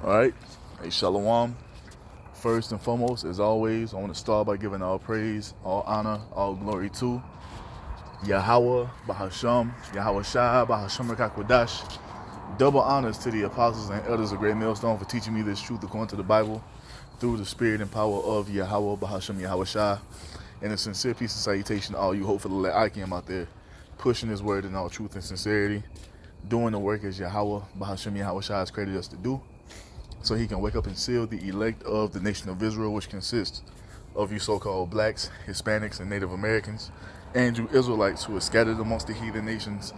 All right. Hey, Shalom. First and foremost, as always, I want to start by giving all praise, all honor, all glory to Yahweh, Bahasham, Yahweh Shai, Bahasham Rakakwadash. Double honors to the apostles and elders of Great Millstone for teaching me this truth according to the Bible through the spirit and power of Yahweh, Bahasham, Yahweh Shai. And a sincere peace and salutation to all you hopefully Icam out there, pushing his word in all truth and sincerity, doing the work as Yahweh, Bahasham, Yahweh Shai has created us to do, so he can wake up and seal the elect of the nation of Israel, which consists of you so-called blacks, Hispanics, and Native Americans, and you Israelites who are scattered amongst the heathen nations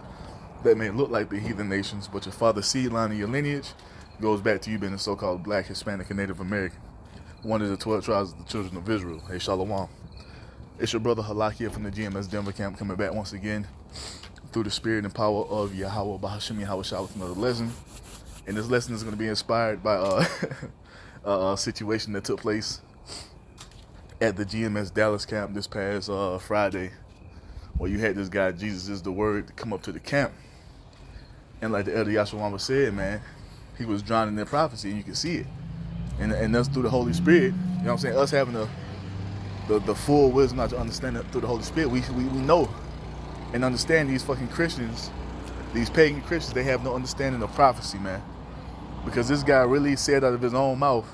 that may look like the heathen nations, but your father's seed line and your lineage goes back to you being a so-called black, Hispanic, and Native American, one of the 12 tribes of the children of Israel. Hey, Shalom. It's your brother Halakia from the GMS Denver camp coming back once again through the spirit and power of Yahweh, Bahasham, Yahweh Shai with another lesson. And this lesson is going to be inspired by a situation that took place at the GMS Dallas camp this past Friday, where you had this guy, Jesus is the Word, come up to the camp. And like the elder Yahshua said, man, he was drowning in prophecy, and you can see it. And that's through the Holy Spirit. You know what I'm saying? Us having the full wisdom not to understand it through the Holy Spirit, we know and understand these fucking Christians, these pagan Christians, they have no understanding of prophecy, man. Because this guy really said out of his own mouth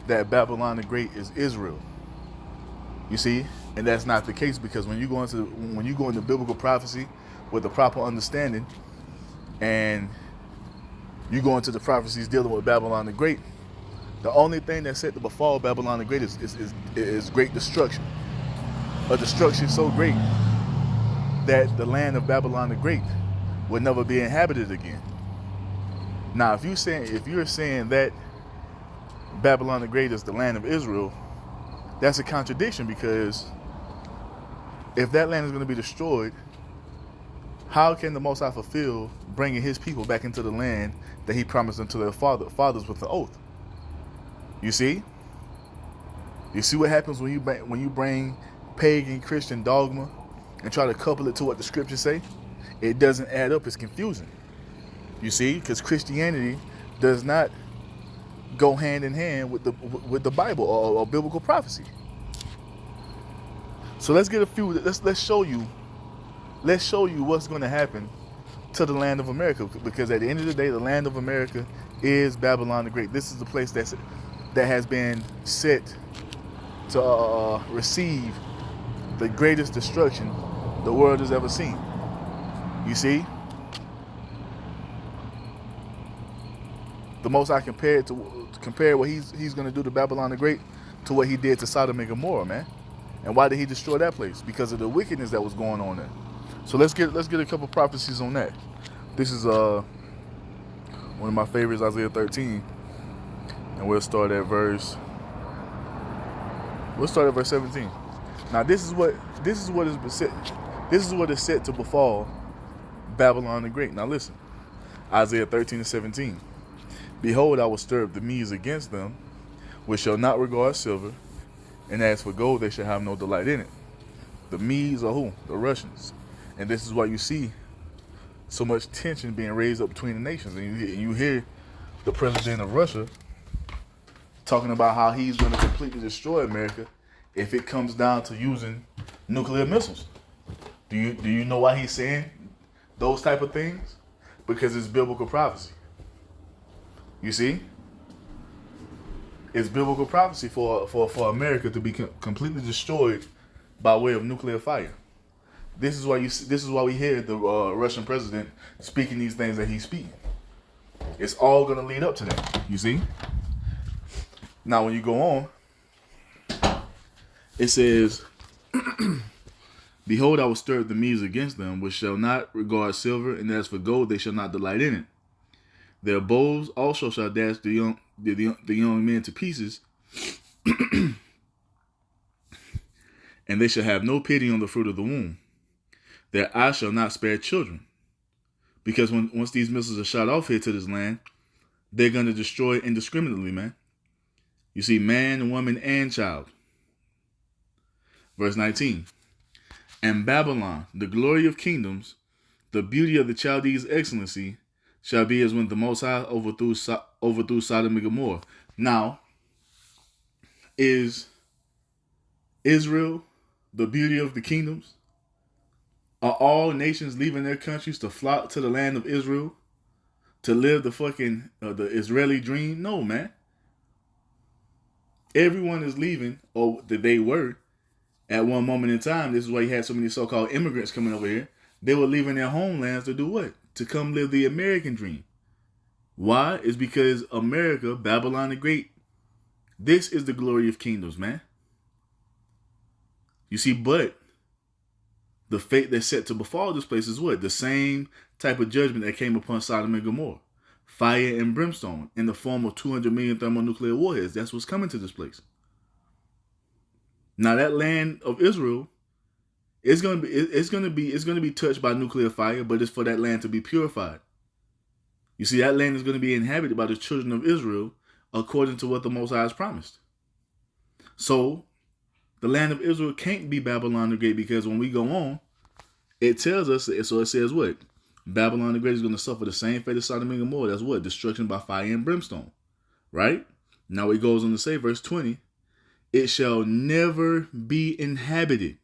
that Babylon the Great is Israel. You see? And that's not the case, because when you go into biblical prophecy with the proper understanding, and you go into the prophecies dealing with Babylon the Great, the only thing that's set to befall Babylon the Great is great destruction. A destruction so great that the land of Babylon the Great would never be inhabited again. Now, if you're saying that Babylon the Great is the land of Israel, that's a contradiction, because if that land is going to be destroyed, how can the Most High fulfill bringing his people back into the land that he promised them to their fathers with the oath? You see? You see what happens when you bring pagan Christian dogma and try to couple it to what the scriptures say? It doesn't add up. It's confusing. You see? Because Christianity does not go hand in hand with the Bible or biblical prophecy. So let's show you what's going to happen to the land of America, because at the end of the day, the land of America is Babylon the Great. This is the place that has been set to receive the greatest destruction the world has ever seen. You see? The Most High compare what he's going to do to Babylon the Great to what he did to Sodom and Gomorrah, man. And why did he destroy that place? Because of the wickedness that was going on there. So let's get a couple prophecies on that. This is one of my favorites, Isaiah 13, and we'll start at verse 17. Now this is what is set to befall Babylon the Great. Now listen, Isaiah 13 and 17. Behold, I will stir up the Medes against them, which shall not regard silver, and as for gold, they shall have no delight in it. The Medes are who? The Russians. And this is why you see so much tension being raised up between the nations. And you hear the president of Russia talking about how he's going to completely destroy America if it comes down to using nuclear missiles. Do you know why he's saying those type of things? Because it's biblical prophecy. You see? It's biblical prophecy for America to be completely destroyed by way of nuclear fire. This is why we hear the Russian president speaking these things that he's speaking. It's all going to lead up to that. You see? Now, when you go on, it says, Behold, I will stir up the Medes against them, which shall not regard silver, and as for gold, they shall not delight in it. Their bows also shall dash the young men to pieces, and they shall have no pity on the fruit of the womb. Their eyes shall not spare children, because once these missiles are shot off here to this land, they're going to destroy indiscriminately, man. You see, man, woman, and child. Verse 19. And Babylon, the glory of kingdoms, the beauty of the Chaldees' excellency, shall be as when the Most High overthrew Sodom and Gomorrah. Now, is Israel the beauty of the kingdoms? Are all nations leaving their countries to flock to the land of Israel to live the fucking the Israeli dream? No, man. Everyone is leaving, or that they were at one moment in time. This is why you had so many so-called immigrants coming over here. They were leaving their homelands to do what? To come live the American dream. Why? It's because America, Babylon the Great, this is the glory of kingdoms, man. You see, but the fate that's set to befall this place is what? The same type of judgment that came upon Sodom and Gomorrah. Fire and brimstone in the form of 200 million thermonuclear warheads. That's what's coming to this place. Now that land of Israel, it's gonna be touched by nuclear fire, but it's for that land to be purified. You see, that land is going to be inhabited by the children of Israel according to what the Most High has promised. So the land of Israel can't be Babylon the Great, because when we go on, it tells us, so it says what? Babylon the Great is going to suffer the same fate as Sodom and Gomorrah. That's what? Destruction by fire and brimstone. Right? Now it goes on to say, verse 20, it shall never be inhabited,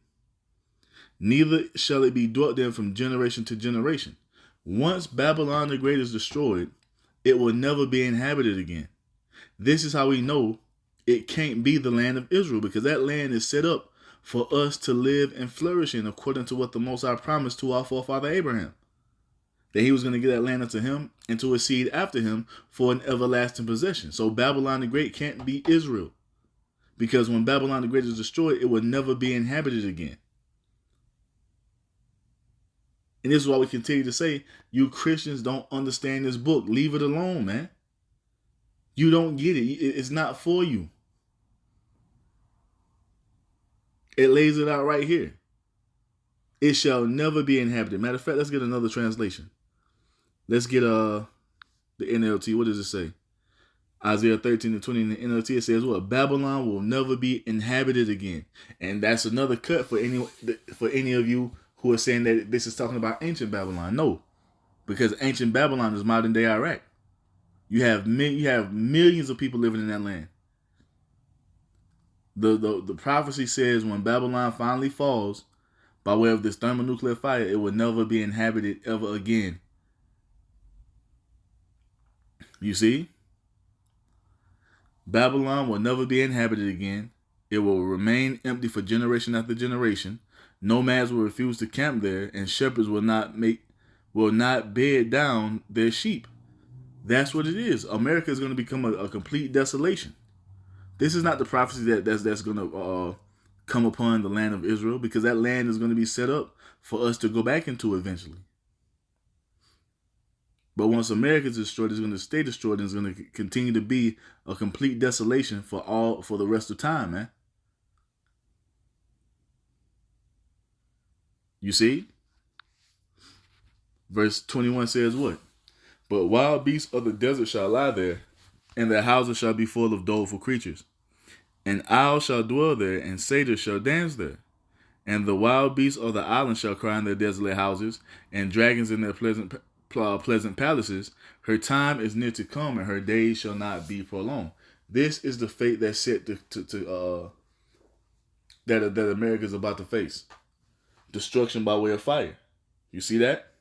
neither shall it be dwelt in from generation to generation. Once Babylon the Great is destroyed, it will never be inhabited again. This is how we know it can't be the land of Israel, because that land is set up for us to live and flourish in, according to what the Most High promised to our forefather Abraham, that he was going to give that land unto him and to a seed after him for an everlasting possession. So Babylon the Great can't be Israel, because when Babylon the Great is destroyed, it will never be inhabited again. And this is why we continue to say, you Christians don't understand this book. Leave it alone, man. You don't get it. It's not for you. It lays it out right here. It shall never be inhabited. Matter of fact, let's get another translation. Let's get the NLT. What does it say? Isaiah 13:20 in the NLT, it says what? Babylon will never be inhabited again. And that's another cut for any of you who are saying that this is talking about ancient Babylon. No, because ancient Babylon is modern day Iraq. You have millions of people living in that land. The prophecy says when Babylon finally falls, by way of this thermonuclear fire, it will never be inhabited ever again. You see? Babylon will never be inhabited again. It will remain empty for generation after generation. Nomads will refuse to camp there, and shepherds will not bed down their sheep. That's what it is. America is going to become a complete desolation. This is not the prophecy that's going to come upon the land of Israel, because that land is going to be set up for us to go back into eventually. But once America is destroyed, it's going to stay destroyed, and it's going to continue to be a complete desolation for the rest of time, man. You see? Verse 21 says what? But wild beasts of the desert shall lie there, and their houses shall be full of doleful creatures. And owls shall dwell there, and satyrs shall dance there. And the wild beasts of the island shall cry in their desolate houses, and dragons in their pleasant palaces. Her time is near to come, and her days shall not be prolonged. This is the fate that's set that America is about to face. Destruction by way of fire. You see that?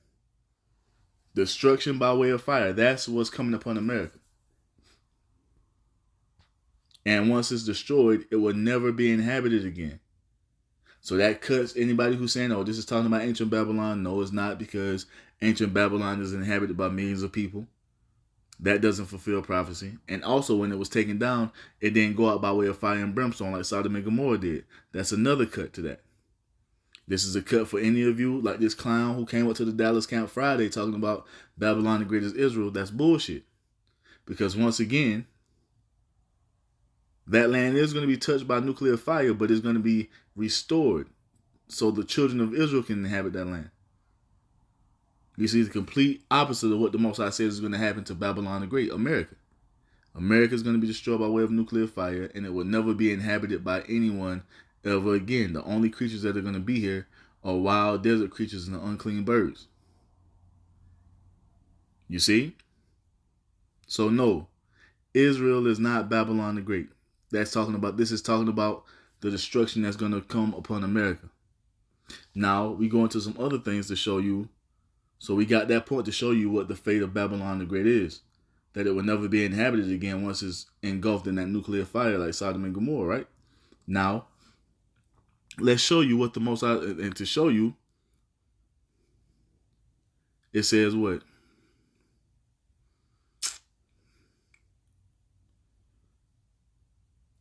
Destruction by way of fire. That's what's coming upon America. And once it's destroyed, it will never be inhabited again. So that cuts anybody who's saying, oh, this is talking about ancient Babylon. No, it's not, because ancient Babylon is inhabited by millions of people. That doesn't fulfill prophecy. And also, when it was taken down, it didn't go out by way of fire and brimstone like Sodom and Gomorrah did. That's another cut to that. This is a cut for any of you, like this clown who came up to the Dallas Camp Friday talking about Babylon the Great is Israel. That's bullshit. Because once again, that land is going to be touched by nuclear fire, but it's going to be restored so the children of Israel can inhabit that land. You see, the complete opposite of what the Most High says is going to happen to Babylon the Great, America. America is going to be destroyed by way of nuclear fire, and it will never be inhabited by anyone ever again. The only creatures that are going to be here are wild desert creatures and the unclean birds. You see? So no, Israel is not Babylon the Great. This is talking about the destruction that's going to come upon America. Now, we go into some other things to show you. So we got that point to show you what the fate of Babylon the Great is. That it will never be inhabited again once it's engulfed in that nuclear fire like Sodom and Gomorrah, right? Now, let's show you what the Most High, and to show you, it says what?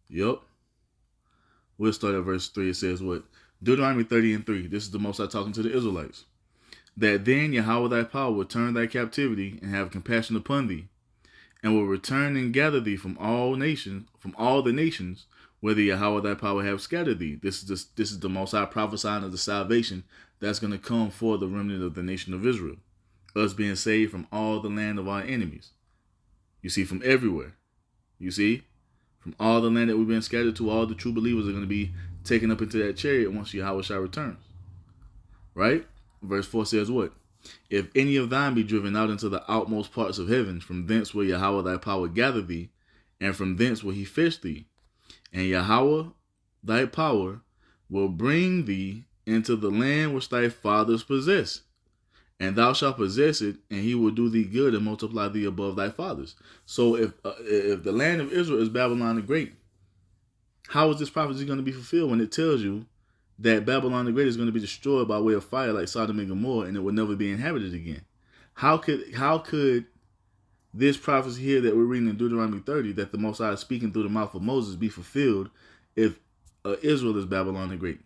Yup. We'll start at verse 3. It says what? Deuteronomy 30:3. This is the Most High talking to the Israelites. That then Yahweh thy power will turn thy captivity and have compassion upon thee, and will return and gather thee from all the nations, whether Yahweh thy power have scattered thee. This is the Most High prophesying of the salvation that's going to come for the remnant of the nation of Israel. Us being saved from all the land of our enemies. You see, from everywhere. You see? From all the land that we've been scattered to, all the true believers are going to be taken up into that chariot once Yahweh Shai returns. Right? Verse 4 says what? If any of thine be driven out into the outmost parts of heaven, from thence will Yahweh thy power gather thee, and from thence will he fetch thee. And Yahweh thy power will bring thee into the land which thy fathers possess. And thou shalt possess it, and he will do thee good and multiply thee above thy fathers. So if the land of Israel is Babylon the Great, how is this prophecy going to be fulfilled when it tells you that Babylon the Great is going to be destroyed by way of fire like Sodom and Gomorrah, and it will never be inhabited again? How could this prophecy here that we're reading in Deuteronomy 30, that the Most High is speaking through the mouth of Moses, be fulfilled if Israel is Babylon the Great?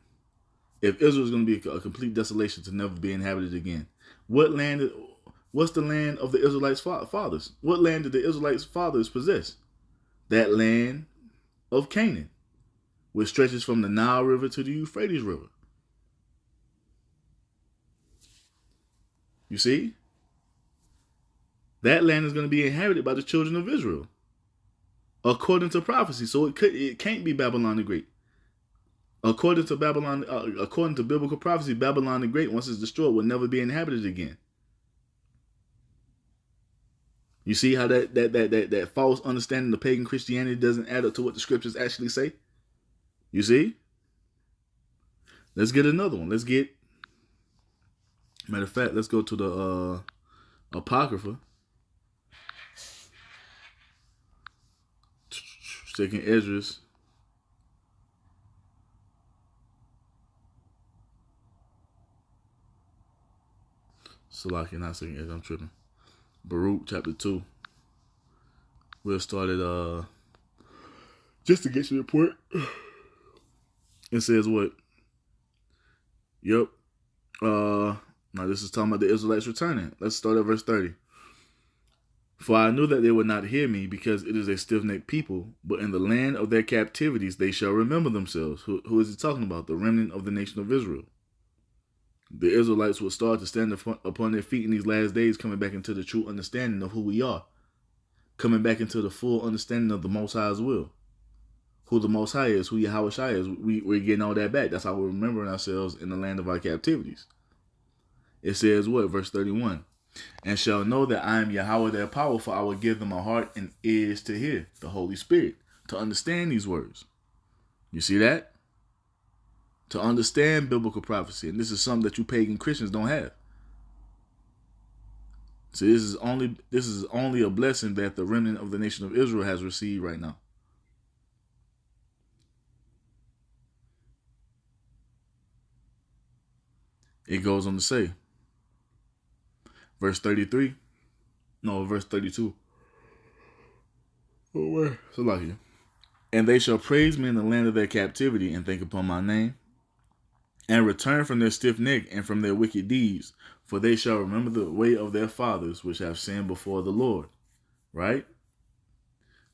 If Israel is going to be a complete desolation to never be inhabited again, what's the land of the Israelites' fathers? What land did the Israelites' fathers possess? That land of Canaan, which stretches from the Nile River to the Euphrates River. You see? That land is going to be inhabited by the children of Israel, according to prophecy. So it can't be Babylon the Great. According to biblical prophecy, Babylon the Great, once it's destroyed, will never be inhabited again. You see how that false understanding of pagan Christianity doesn't add up to what the scriptures actually say? You see? Let's get another one. Matter of fact, let's go to the Apocrypha. Second Esdras. Salaki, not Second Esdras, I'm tripping. Baruch chapter 2. We'll start at just to get you the point. It says what? Yep. Now this is talking about the Israelites returning. Let's start at verse 30. For I knew that they would not hear me, because it is a stiff-necked people, but in the land of their captivities they shall remember themselves. Who is he talking about? The remnant of the nation of Israel. The Israelites will start to stand upon their feet in these last days, coming back into the true understanding of who we are. Coming back into the full understanding of the Most High's will. Who the Most High is, who Yahweh Shai is. We're getting all that back. That's how we're remembering ourselves in the land of our captivities. It says what? Verse 31. And shall know that I am Yahweh their power, for I will give them a heart and ears to hear, the Holy Spirit, to understand these words. You see that? To understand biblical prophecy. And this is something that you pagan Christians don't have. So this is only a blessing that the remnant of the nation of Israel has received right now. It goes on to say, verse 32. Oh, where? So like here. And they shall praise me in the land of their captivity, and think upon my name, and return from their stiff neck and from their wicked deeds, for they shall remember the way of their fathers, which have sinned before the Lord. Right?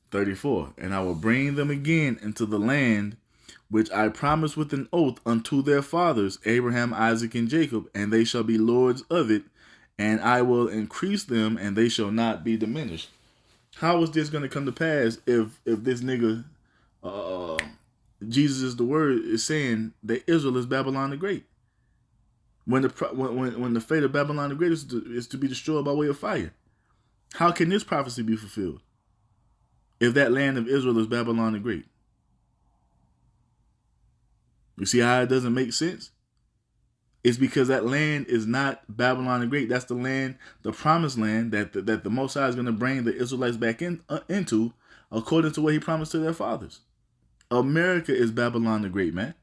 34. And I will bring them again into the land which I promised with an oath unto their fathers, Abraham, Isaac, and Jacob, and they shall be lords of it, and I will increase them, and they shall not be diminished. How is this going to come to pass if this nigga, Jesus is the word, is saying that Israel is Babylon the Great? When the fate of Babylon the Great is to be destroyed by way of fire. How can this prophecy be fulfilled if that land of Israel is Babylon the Great? You see how it doesn't make sense? It's because that land is not Babylon the Great. That's the land, the promised land that the Most High is going to bring the Israelites back into, according to what He promised to their fathers. America is Babylon the Great, man.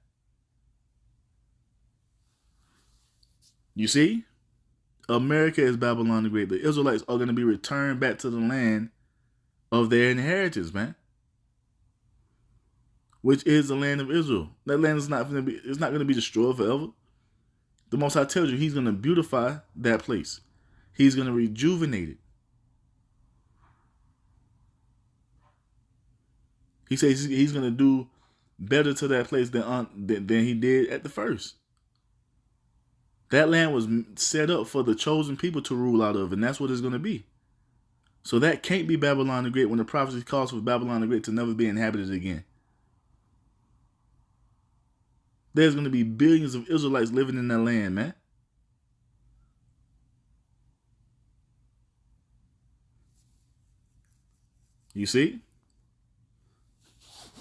You see? America is Babylon the Great. The Israelites are going to be returned back to the land of their inheritance, man. Which is the land of Israel. That land is not going to be destroyed forever. The Most High tells you He's going to beautify that place. He's going to rejuvenate it. He says He's going to do better to that place than He did at the first. That land was set up for the chosen people to rule out of, and that's what it's going to be. So that can't be Babylon the Great when the prophecy calls for Babylon the Great to never be inhabited again. There's going to be billions of Israelites living in that land, man. You see?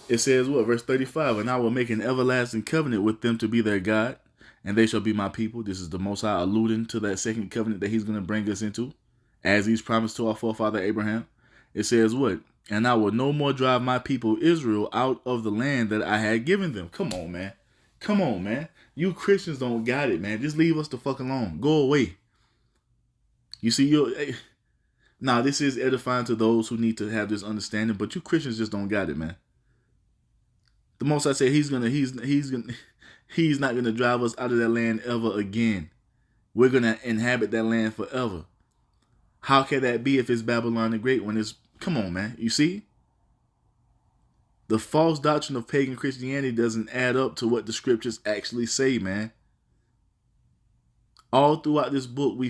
It says what? Verse 35, and I will make an everlasting covenant with them to be their God, and they shall be my people. This is the Most High alluding to that second covenant that He's going to bring us into, as He's promised to our forefather Abraham. It says what? And I will no more drive my people Israel out of the land that I had given them. Come on, man. Come on, man. You Christians don't got it, man. Just leave us the fuck alone. Go away. You see, now this is edifying to those who need to have this understanding, but you Christians just don't got it, man. The Most High said He's not gonna drive us out of that land ever again. We're gonna inhabit that land forever. How can that be if it's Babylon the Great when it's, come on, man. You see? The false doctrine of pagan Christianity doesn't add up to what the scriptures actually say, man. All throughout this book, we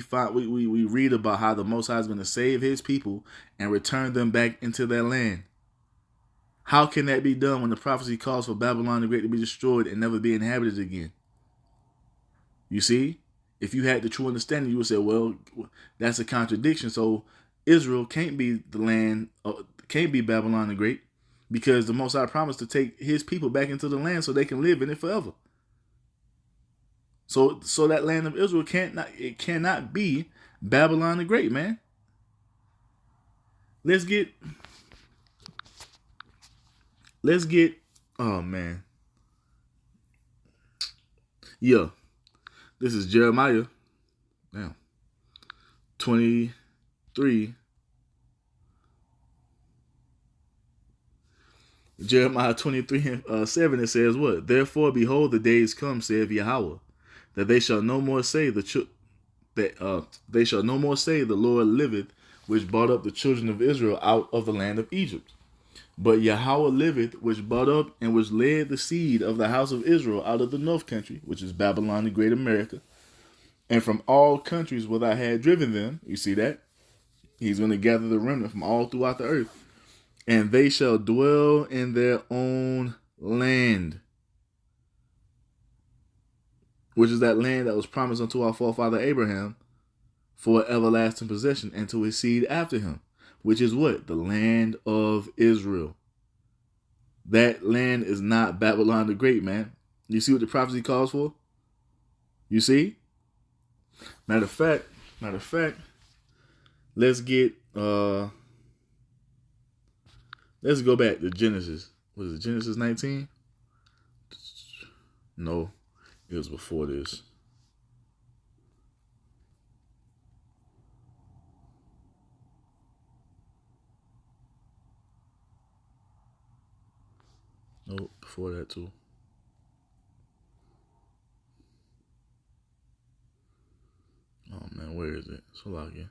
read about how the Most High is going to save His people and return them back into their land. How can that be done when the prophecy calls for Babylon the Great to be destroyed and never be inhabited again? You see? If you had the true understanding, you would say, well, that's a contradiction. So Israel can't be the land, can't be Babylon the Great, because the Most High promised to take His people back into the land so they can live in it forever. So that land of Israel cannot be Babylon the Great, man. Let's get, oh man. Yeah. This is Jeremiah. Now, 23. Jeremiah 23:7, it says what? Therefore, behold, the days come, saith Yahweh, that they shall no more say the Lord liveth, which brought up the children of Israel out of the land of Egypt. But Yahweh liveth, which brought up and which led the seed of the house of Israel out of the north country, which is Babylon, the great America, and from all countries where I had driven them. You see that? He's going to gather the remnant from all throughout the earth. And they shall dwell in their own land, which is that land that was promised unto our forefather Abraham for everlasting possession, and to his seed after him, which is what? The land of Israel. That land is not Babylon the Great, man. You see what the prophecy calls for? You see? Matter of fact, let's go back to Genesis. Was it Genesis 19? No, it was before this. No, before that too. Oh man, where is it? So log in.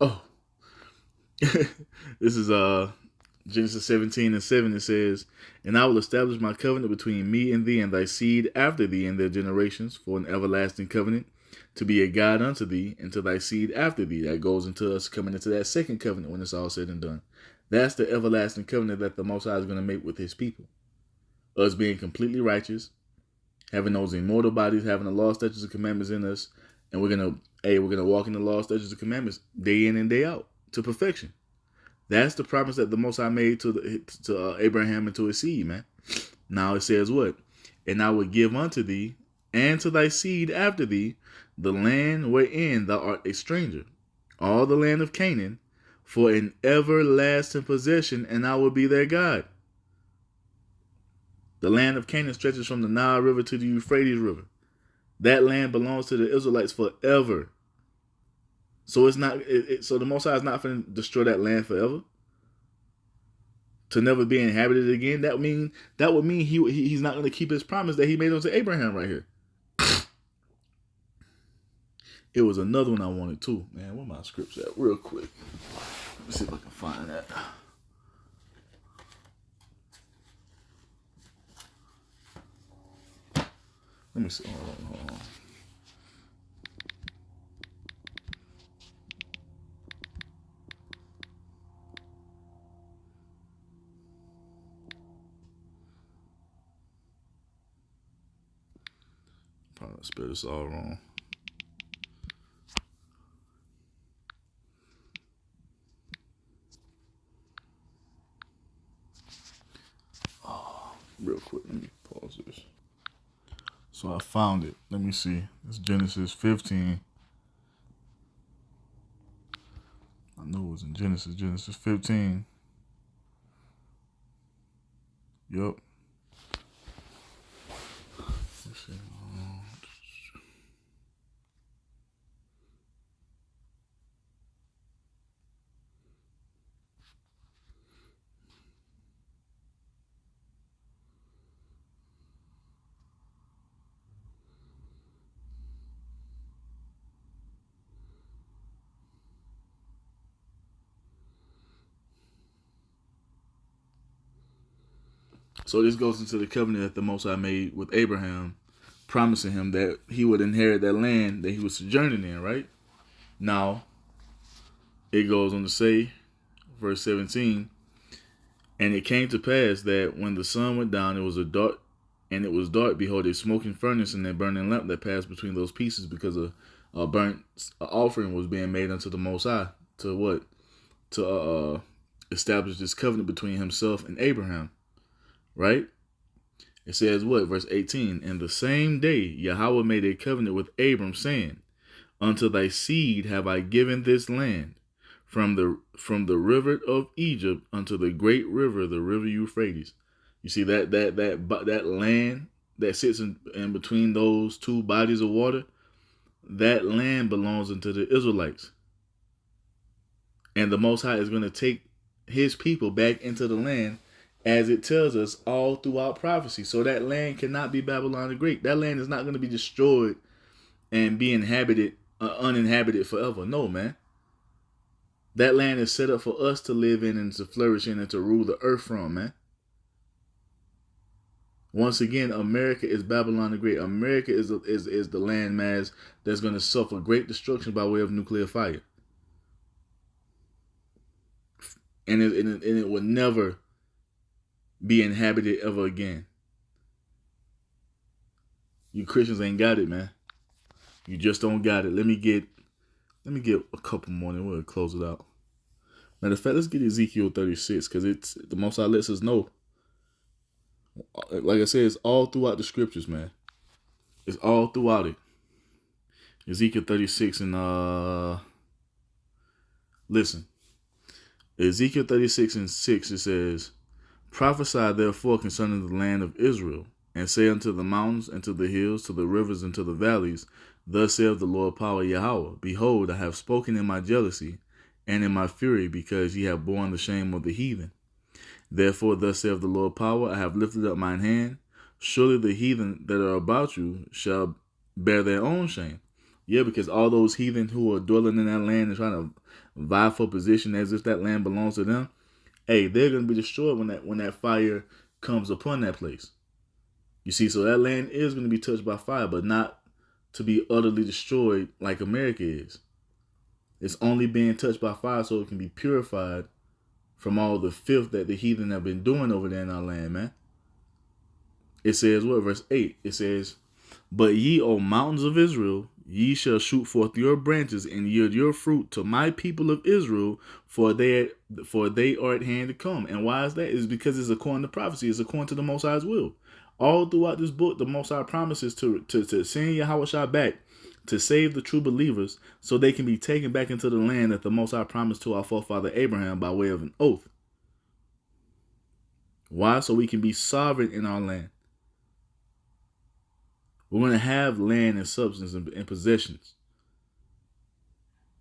Oh, this is Genesis 17:7. It says, "And I will establish my covenant between me and thee and thy seed after thee and their generations for an everlasting covenant, to be a God unto thee and to thy seed after thee." That goes into us coming into that second covenant when it's all said and done. That's the everlasting covenant that the Most High is going to make with His people. us being completely righteous, having those immortal bodies, having the law, statutes, and commandments in us, and we're gonna walk in the law, statutes, and commandments day in and day out to perfection. That's the promise that the Most High made to Abraham and to his seed, man. Now it says what? And I will give unto thee and to thy seed after thee the land wherein thou art a stranger, all the land of Canaan, for an everlasting possession, and I will be their God. The land of Canaan stretches from the Nile River to the Euphrates River. That land belongs to the Israelites forever. So it's not. So the Most High is not going to destroy that land forever, to never be inhabited again. That would mean he's not going to keep his promise that he made unto Abraham right here. It was another one I wanted too, man. Where my scripts at? Real quick. Let's see if I can find that. Let me see. Hold on. Probably spell this all wrong. Real quick, let me pause this. So I found it. Let me see. It's Genesis 15. I know it was in Genesis 15. Yup. Let's see. So this goes into the covenant that the Most High made with Abraham, promising him that he would inherit that land that he was sojourning in, right? Now, it goes on to say, verse 17, and it came to pass that when the sun went down, it was dark, behold, a smoking furnace and a burning lamp that passed between those pieces, because a burnt offering was being made unto the Most High to what? To establish this covenant between himself and Abraham. Right? It says what? Verse 18. And the same day Yahweh made a covenant with Abram, saying, unto thy seed have I given this land, from the river of Egypt unto the great river, the river Euphrates. You see that land that sits in between those two bodies of water, that land belongs unto the Israelites. And the Most High is going to take his people back into the land, as it tells us all throughout prophecy. So that land cannot be Babylon the Great. That land is not going to be destroyed and be uninhabited forever. No, man. That land is set up for us to live in and to flourish in and to rule the earth from, man. Once again, America is Babylon the Great. America is the landmass that's going to suffer great destruction by way of nuclear fire. And it will never be inhabited ever again. You Christians ain't got it, man. You just don't got it. Let me get a couple more and we'll close it out. Matter of fact, let's get Ezekiel 36, because it's the Most High lets us know. Like I said, it's all throughout the scriptures, man. It's all throughout it. Ezekiel 36 and listen. Ezekiel 36 and 6, it says, prophesy therefore concerning the land of Israel, and say unto the mountains, and to the hills, to the rivers, and to the valleys, thus saith the Lord power Yahweh, behold, I have spoken in my jealousy and in my fury, because ye have borne the shame of the heathen. Therefore thus saith the Lord power, I have lifted up mine hand, surely the heathen that are about you shall bear their own shame. Yeah, because all those heathen who are dwelling in that land and trying to vie for position as if that land belongs to them, hey, they're going to be destroyed when that fire comes upon that place. You see, so that land is going to be touched by fire, but not to be utterly destroyed like America is. It's only being touched by fire so it can be purified from all the filth that the heathen have been doing over there in our land, man. It says what? Verse 8. It says, "But ye, O mountains of Israel, ye shall shoot forth your branches and yield your fruit to my people of Israel, for they are at hand to come." And why is that? Is because it's according to prophecy. It's according to the Most High's will. All throughout this book, the Most High promises to send Yahushua back to save the true believers so they can be taken back into the land that the Most High promised to our forefather Abraham by way of an oath. Why? So we can be sovereign in our land. We're going to have land and substance and possessions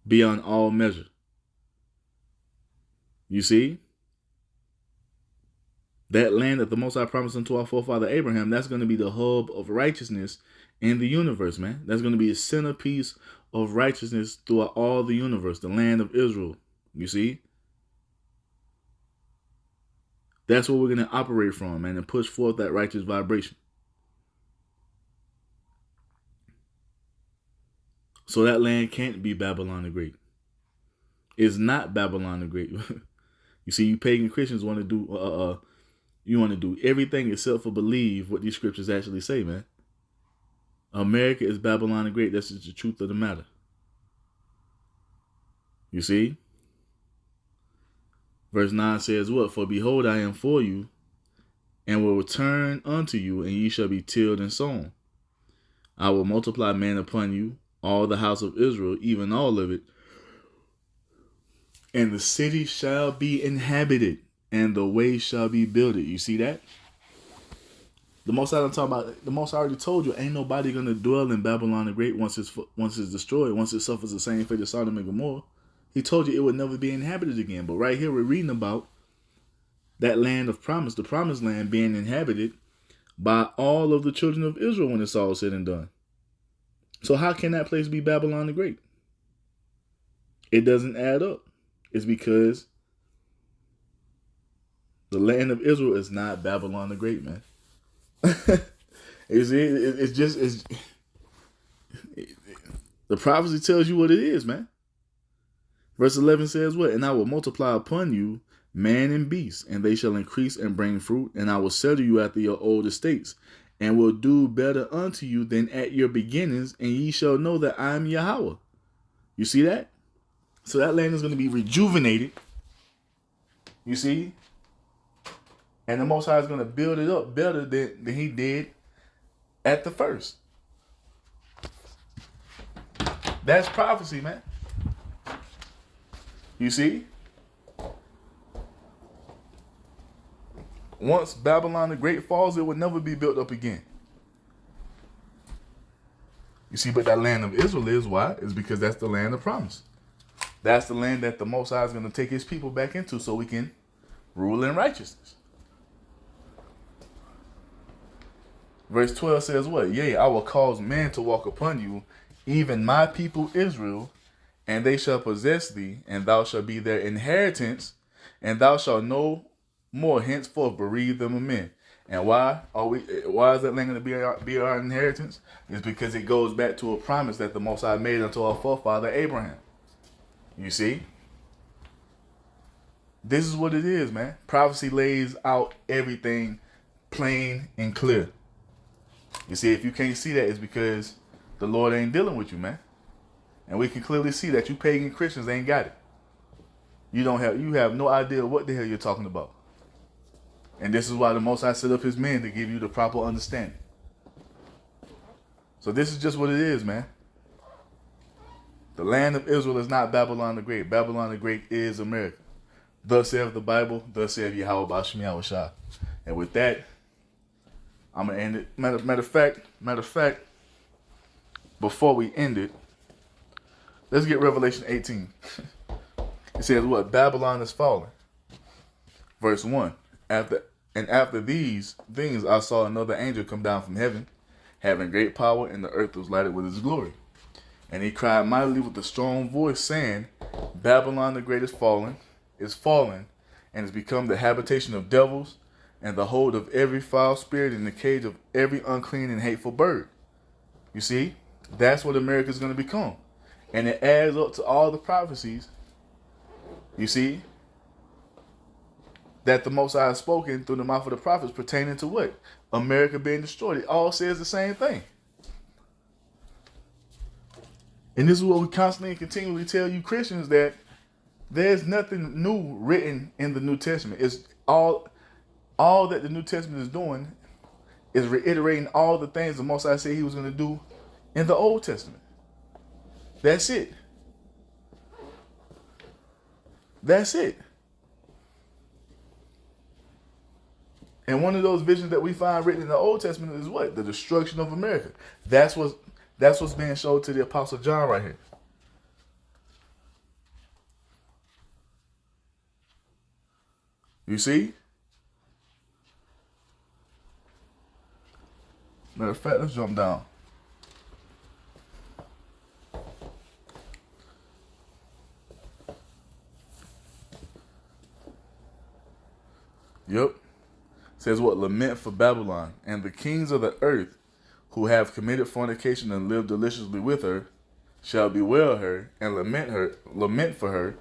beyond all measure. You see? That land that the Most High promised unto our forefather Abraham, that's going to be the hub of righteousness in the universe, man. That's going to be a centerpiece of righteousness throughout all the universe, the land of Israel. You see? That's what we're going to operate from, man, and push forth that righteous vibration. So that land can't be Babylon the Great. It's not Babylon the Great. You see, you pagan Christians want to do you want to do everything except for believe what these scriptures actually say, man. America is Babylon the Great. That's just the truth of the matter. You see? Verse 9 says what? "For behold, I am for you, and will return unto you, and ye shall be tilled and sown. I will multiply man upon you, all the house of Israel, even all of it. And the city shall be inhabited, and the way shall be builded." You see that? The Most High the Most High already told you, ain't nobody gonna dwell in Babylon the Great once it's destroyed, once it suffers the same fate as Sodom and Gomorrah. He told you it would never be inhabited again. But right here we're reading about that land of promise, the promised land, being inhabited by all of the children of Israel when it's all said and done. So how can that place be Babylon the Great? It doesn't add up. It's because the land of Israel is not Babylon the Great, man. The prophecy tells you what it is, man. Verse 11 says what? "And I will multiply upon you man and beast, and they shall increase and bring fruit, and I will settle you after your old estates, and will do better unto you than at your beginnings, and ye shall know that I am Yahweh." You see that? So that land is going to be rejuvenated. You see? And the Most High is going to build it up better than he did at the first. That's prophecy, man. You see? Once Babylon the Great falls, it will never be built up again. You see, but that land of Israel is why? It's because that's the land of promise. That's the land that the Most High is going to take his people back into so we can rule in righteousness. Verse 12 says what? "Yea, I will cause man to walk upon you, even my people Israel, and they shall possess thee, and thou shalt be their inheritance, and thou shalt no more henceforth bereave them of men." And why is that land going to be our inheritance? It's because it goes back to a promise that the Most High made unto our forefather Abraham. You see? This is what it is, man. Prophecy lays out everything plain and clear. You see, if you can't see that, it's because the Lord ain't dealing with you, man. And we can clearly see that you pagan Christians ain't got it. You have no idea what the hell you're talking about. And this is why the Most High set up his men to give you the proper understanding. So this is just what it is, man. The land of Israel is not Babylon the Great. Babylon the Great is America. Thus saith the Bible, thus saith Yahweh Ba'ashem Yahushua. And with that, I'm going to end it. Matter of fact, before we end it, let's get Revelation 18. It says what? Babylon is fallen. Verse 1. After these things I saw another angel come down from heaven, having great power, and the earth was lighted with his glory. And he cried mightily with a strong voice, saying, Babylon the Great is fallen, and has become the habitation of devils, and the hold of every foul spirit, and the cage of every unclean and hateful bird. You see, that's what America is going to become. And it adds up to all the prophecies, you see, that the Most High has spoken through the mouth of the prophets pertaining to what? America being destroyed. It all says the same thing. And this is what we constantly and continually tell you Christians, that there's nothing new written in the New Testament. It's all that the New Testament is doing is reiterating all the things the Most High said he was going to do in the Old Testament. That's it. That's it. And one of those visions that we find written in the Old Testament is what? The destruction of America. That's what's being shown to the Apostle John right here. You see? Matter of fact, let's jump down. Yep. Says what? Lament for Babylon, and the kings of the earth who have committed fornication and lived deliciously with her shall bewail her and lament for her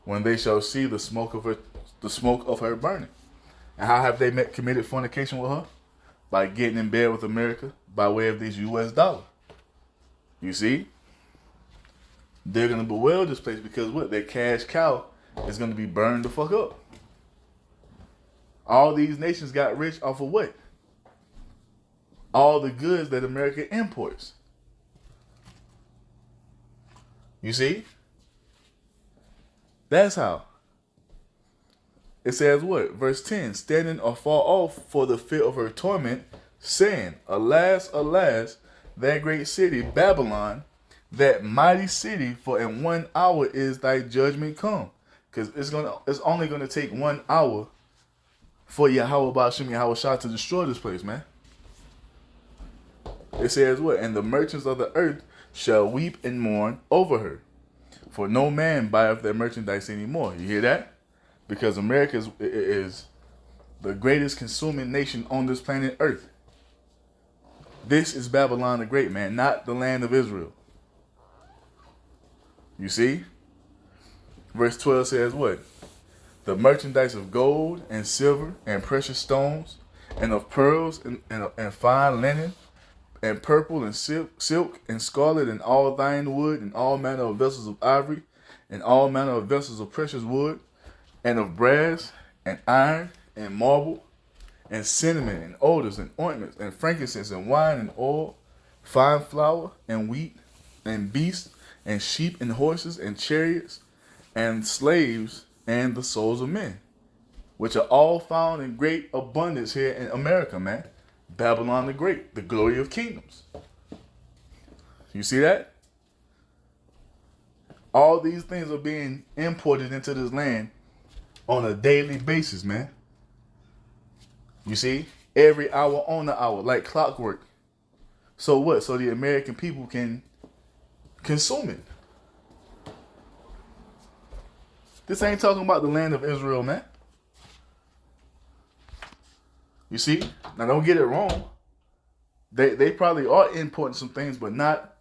when they shall see the smoke of her burning. And how have they committed fornication with her? By getting in bed with America by way of these US dollars. You see? They're gonna bewail this place because what? Their cash cow is gonna be burned the fuck up. All these nations got rich off of what? All the goods that America imports. You see? That's how. It says what? Verse 10, standing afar off for the fear of her torment, saying, Alas, alas, that great city, Babylon, that mighty city, for in 1 hour is thy judgment come. Because it's only gonna take 1 hour for Yahweh Ba'ashem Yahweh Shah to destroy this place, man. It says what? And the merchants of the earth shall weep and mourn over her, for no man buyeth their merchandise anymore. You hear that? Because America is the greatest consuming nation on this planet Earth. This is Babylon the Great, man, not the land of Israel. You see? Verse 12 says what? The merchandise of gold and silver and precious stones and of pearls and fine linen and purple and silk and scarlet and all thine wood and all manner of vessels of ivory and all manner of vessels of precious wood and of brass and iron and marble and cinnamon and odors and ointments and frankincense and wine and oil, fine flour and wheat and beasts and sheep and horses and chariots and slaves and the souls of men, which are all found in great abundance here in America, man. Babylon the Great, the glory of kingdoms. You see that? All these things are being imported into this land on a daily basis, man. You see? Every hour on the hour, like clockwork. So what? So the American people can consume it. This ain't talking about the land of Israel, man. You see? Now, don't get it wrong. They probably are importing some things, but not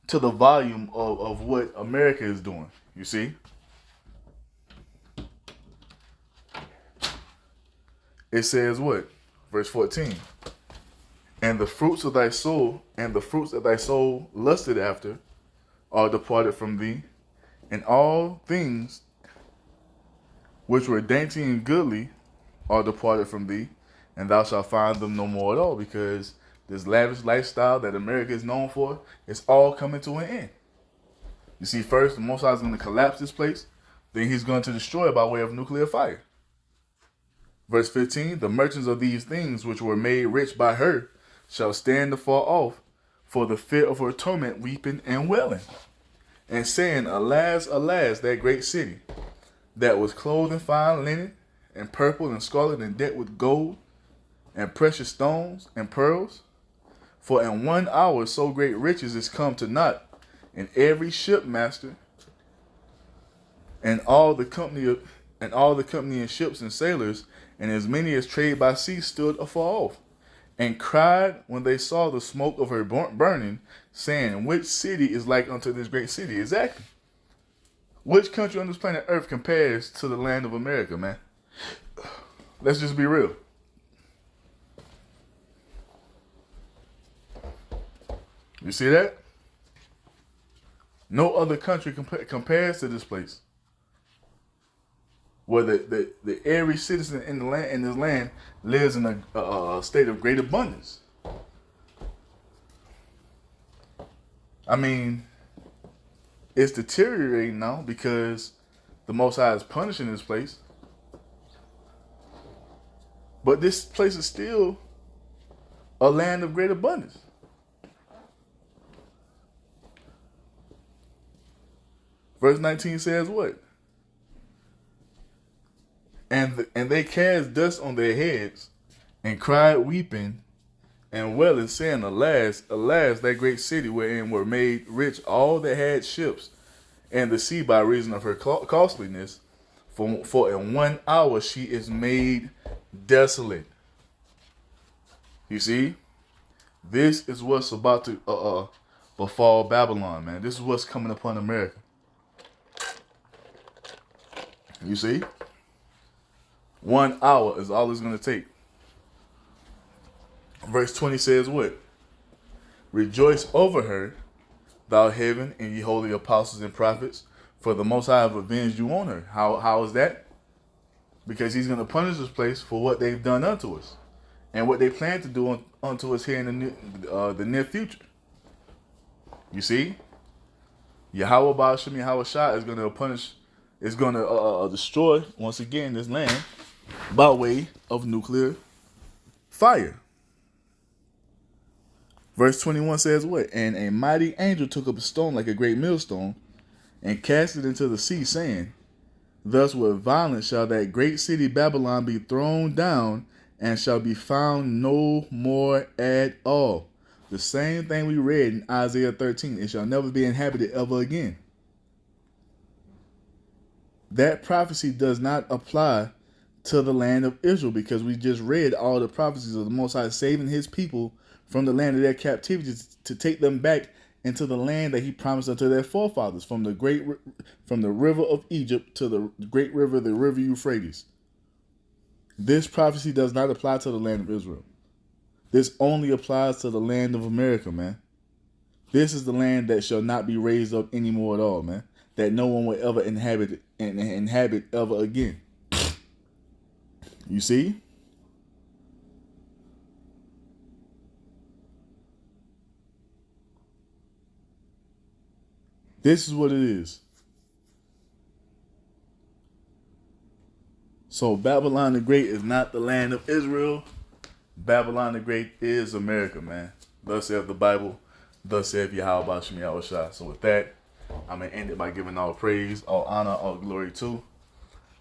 to the volume of what America is doing. You see? It says what? Verse 14. And the fruits of thy soul, and the fruits that thy soul lusted after, are departed from thee, and all things which were dainty and goodly are departed from thee, and thou shalt find them no more at all, because this lavish lifestyle that America is known for is all coming to an end. You see, first, the Most High is going to collapse this place, then he's going to destroy it by way of nuclear fire. Verse 15, the merchants of these things which were made rich by her shall stand afar off for the fear of her torment, weeping and wailing, and saying, Alas, alas, that great city, that was clothed in fine linen, and purple and scarlet, and decked with gold, and precious stones, and pearls. For in 1 hour so great riches is come to naught, and every shipmaster, and all the company in ships and sailors, and as many as trade by sea stood afar off, and cried when they saw the smoke of her burning, saying, Which city is like unto this great city? Exactly. Which country on this planet Earth compares to the land of America, man? Let's just be real. You see that? No other country compares to this place, where the every citizen in the land in this land lives in a state of great abundance. I mean, it's deteriorating now because the Most High is punishing this place. But this place is still a land of great abundance. Verse 19 says what? And they cast dust on their heads and cried weeping and wailing, saying, Alas, alas, that great city wherein were made rich all that had ships, and the sea by reason of her costliness. For in 1 hour she is made desolate. You see? This is what's about to befall Babylon, man. This is what's coming upon America. You see? 1 hour is all it's going to take. Verse 20 says what? Rejoice over her, thou heaven, and ye holy apostles and prophets, for the Most High have avenged you on her. How is that? Because he's going to punish this place for what they've done unto us, and what they plan to do unto us here in the near future. You see? Yahweh Ba'ashem Yahweh Shah is going to punish, is going to destroy, once again, this land by way of nuclear fire. Verse 21 says what? And a mighty angel took up a stone like a great millstone and cast it into the sea, saying, Thus with violence shall that great city Babylon be thrown down, and shall be found no more at all. The same thing we read in Isaiah 13. It shall never be inhabited ever again. That prophecy does not apply to the land of Israel, because we just read all the prophecies of the Most High saving his people from the land of their captivity to take them back into the land that he promised unto their forefathers, from the river of Egypt to the great river, the river Euphrates. This prophecy does not apply to the land of Israel. This only applies to the land of America, man. This is the land that shall not be raised up anymore at all, man. That no one will ever inhabit ever again. You see? This is what it is. So Babylon the Great is not the land of Israel. Babylon the Great is America, man. Thus saith the Bible. Thus saith Yahweh Ba'ashem Yahweh Shah. So with that, I'm going to end it by giving all praise, all honor, all glory to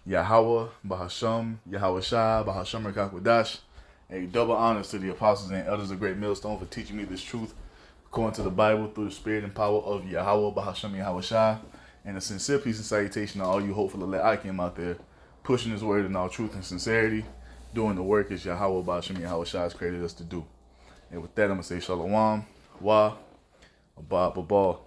Yahweh Ba'ashem Yahweh Shah, Ba'ashem Rekakwadash. A double honors to the apostles and elders of Great Millstone for teaching me this truth according to the Bible through the spirit and power of Yahweh Ba'ashem Yahweh Shah. And a sincere peace and salutation to all you hopeful elect I came out there pushing his word in all truth and sincerity, doing the work as Yahweh Ba'ashem Yahweh Shah has created us to do. And with that, I'm going to say Shalom, Wa, Abba, Babal.